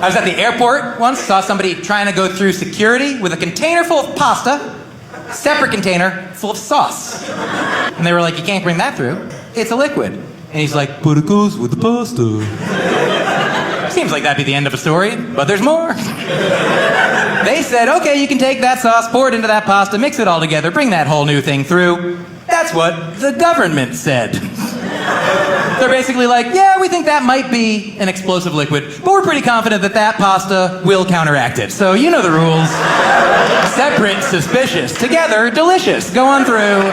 I was at the airport once, saw somebody trying to go through security with a container full of pasta, separate container full of sauce. And they were like, you can't bring that through. It's a liquid. And he's like, but it goes with the pasta. Seems like that'd be the end of a story, but there's more. They said, okay, you can take that sauce, pour it into that pasta, mix it all together, bring that whole new thing through. That's what the government said. They're basically like, yeah, we think that might be an explosive liquid, but we're pretty confident that that pasta will counteract it. So you know the rules. Separate, suspicious. Together, delicious. Go on through.